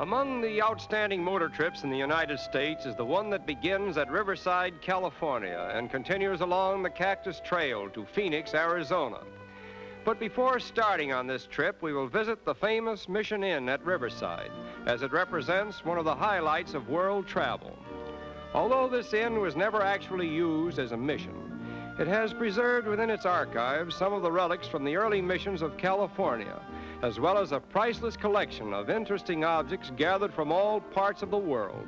Among the outstanding motor trips in the United States is the one that begins at Riverside, California, and continues along the Cactus Trail to Phoenix, Arizona. But before starting on this trip, we will visit the famous Mission Inn at Riverside, as it represents one of the highlights of world travel. Although this inn was never actually used as a mission, it has preserved within its archives some of the relics from the early missions of California, as well as a priceless collection of interesting objects gathered from all parts of the world.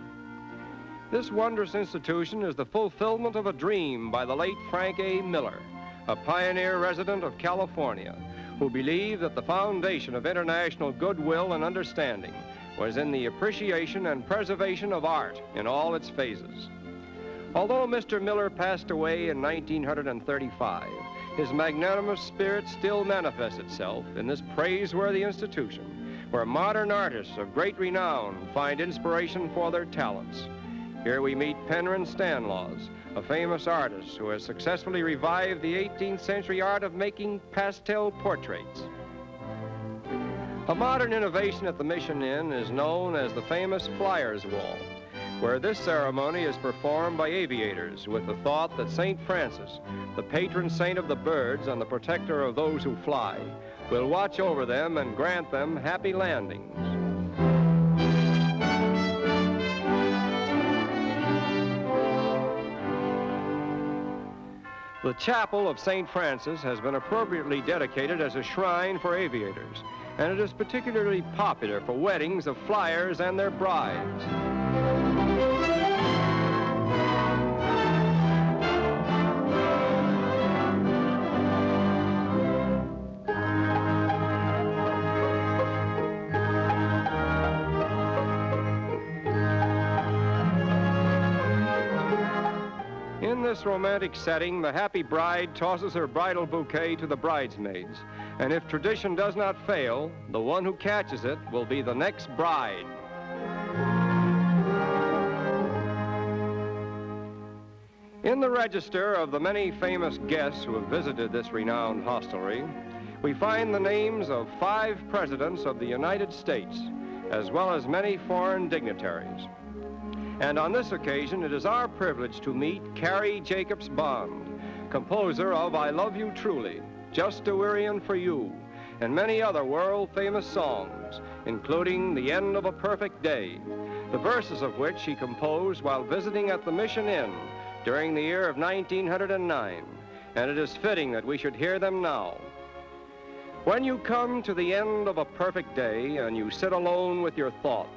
This wondrous institution is the fulfillment of a dream by the late Frank A. Miller, a pioneer resident of California, who believed that the foundation of international goodwill and understanding was in the appreciation and preservation of art in all its phases. Although Mr. Miller passed away in 1935, his magnanimous spirit still manifests itself in this praiseworthy institution, where modern artists of great renown find inspiration for their talents. Here we meet Penryn Stanlaws, a famous artist who has successfully revived the 18th century art of making pastel portraits. A modern innovation at the Mission Inn is known as the famous Flyers Wall, where this ceremony is performed by aviators with the thought that St. Francis, the patron saint of the birds and the protector of those who fly, will watch over them and grant them happy landings. The chapel of St. Francis has been appropriately dedicated as a shrine for aviators, and it is particularly popular for weddings of flyers and their brides. In this romantic setting, the happy bride tosses her bridal bouquet to the bridesmaids, and if tradition does not fail, the one who catches it will be the next bride. In the register of the many famous guests who have visited this renowned hostelry, we find the names of 5 presidents of the United States, as well as many foreign dignitaries. And on this occasion, it is our privilege to meet Carrie Jacobs Bond, composer of I Love You Truly, Just a Wearyin' for You, and many other world-famous songs, including The End of a Perfect Day, the verses of which she composed while visiting at the Mission Inn during the year of 1909, and it is fitting that we should hear them now. When you come to the end of a perfect day and you sit alone with your thought,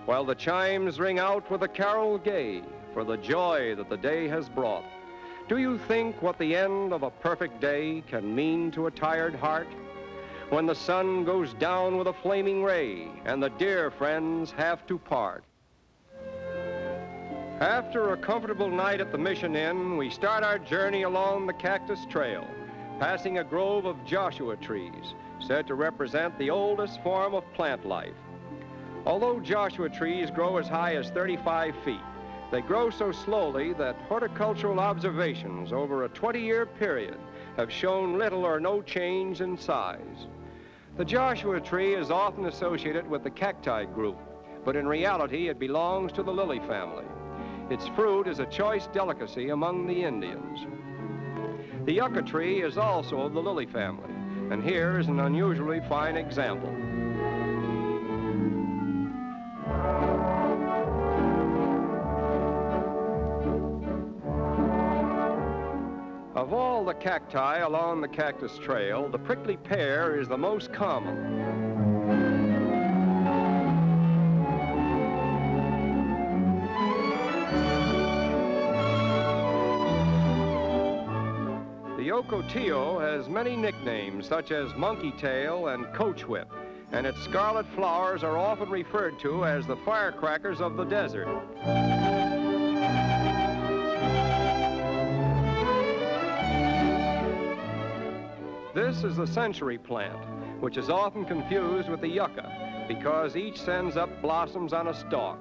while the chimes ring out with a carol gay for the joy that the day has brought, do you think what the end of a perfect day can mean to a tired heart? When the sun goes down with a flaming ray and the dear friends have to part. After a comfortable night at the Mission Inn, we start our journey along the Cactus Trail, passing a grove of Joshua trees, said to represent the oldest form of plant life. Although Joshua trees grow as high as 35 feet, they grow so slowly that horticultural observations over a 20-year period have shown little or no change in size. The Joshua tree is often associated with the cacti group, but in reality it belongs to the lily family. Its fruit is a choice delicacy among the Indians. The yucca tree is also of the lily family, and here is an unusually fine example. Of all the cacti along the Cactus Trail, the prickly pear is the most common. The ocotillo has many nicknames, such as monkey tail and coach whip, and its scarlet flowers are often referred to as the firecrackers of the desert. This is the century plant, which is often confused with the yucca because each sends up blossoms on a stalk.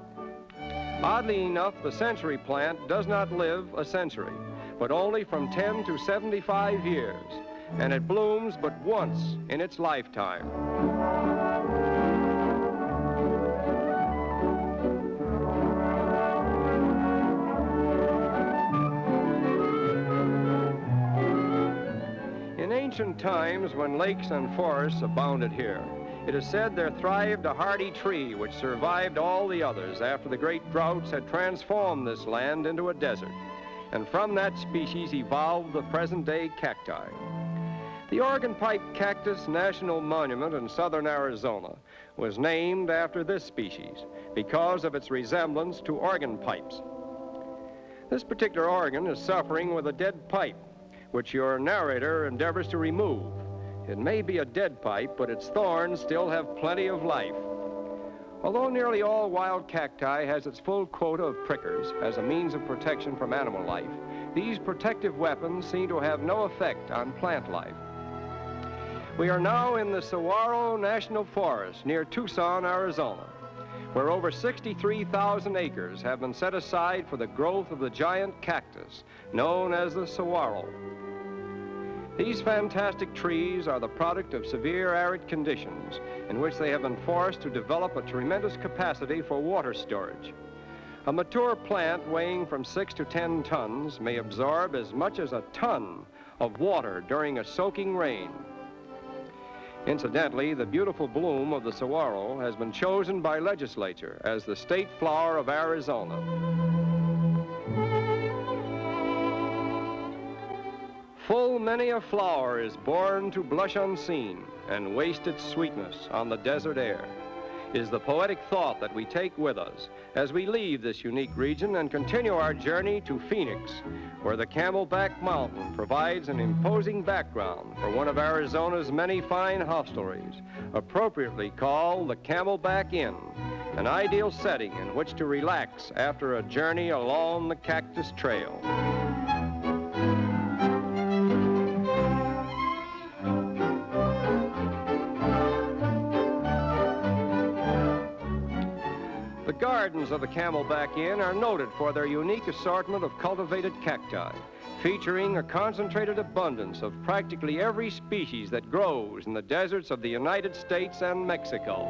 Oddly enough, the century plant does not live a century, but only from 10 to 75 years, and it blooms but once in its lifetime. ancient times, when lakes and forests abounded here, it is said there thrived a hardy tree which survived all the others after the great droughts had transformed this land into a desert. And from that species evolved the present-day cacti. The Organ Pipe Cactus National Monument in southern Arizona was named after this species because of its resemblance to organ pipes. This particular organ is suffering with a dead pipe, which your narrator endeavors to remove. It may be a dead pipe, but its thorns still have plenty of life. Although nearly all wild cacti has its full quota of prickers as a means of protection from animal life, these protective weapons seem to have no effect on plant life. We are now in the Saguaro National Forest near Tucson, Arizona, where over 63,000 acres have been set aside for the growth of the giant cactus known as the saguaro. These fantastic trees are the product of severe arid conditions in which they have been forced to develop a tremendous capacity for water storage. A mature plant weighing from 6 to 10 tons may absorb as much as a ton of water during a soaking rain. Incidentally, the beautiful bloom of the saguaro has been chosen by legislature as the state flower of Arizona. Full many a flower is born to blush unseen and waste its sweetness on the desert air, is the poetic thought that we take with us as we leave this unique region and continue our journey to Phoenix, where the Camelback Mountain provides an imposing background for one of Arizona's many fine hostelries, appropriately called the Camelback Inn, an ideal setting in which to relax after a journey along the Cactus Trail. The gardens of the Camelback Inn are noted for their unique assortment of cultivated cacti, featuring a concentrated abundance of practically every species that grows in the deserts of the United States and Mexico.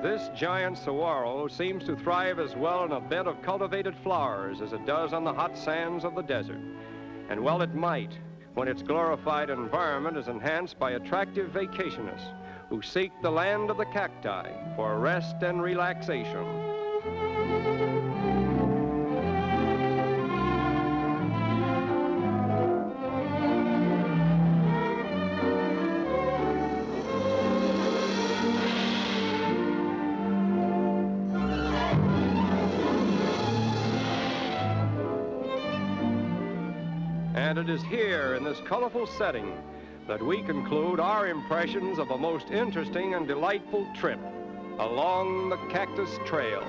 This giant saguaro seems to thrive as well in a bed of cultivated flowers as it does on the hot sands of the desert. And well it might, when its glorified environment is enhanced by attractive vacationists who seek the land of the cacti for rest and relaxation. And it is here, in this colorful setting, that we conclude our impressions of a most interesting and delightful trip along the Cactus Trail.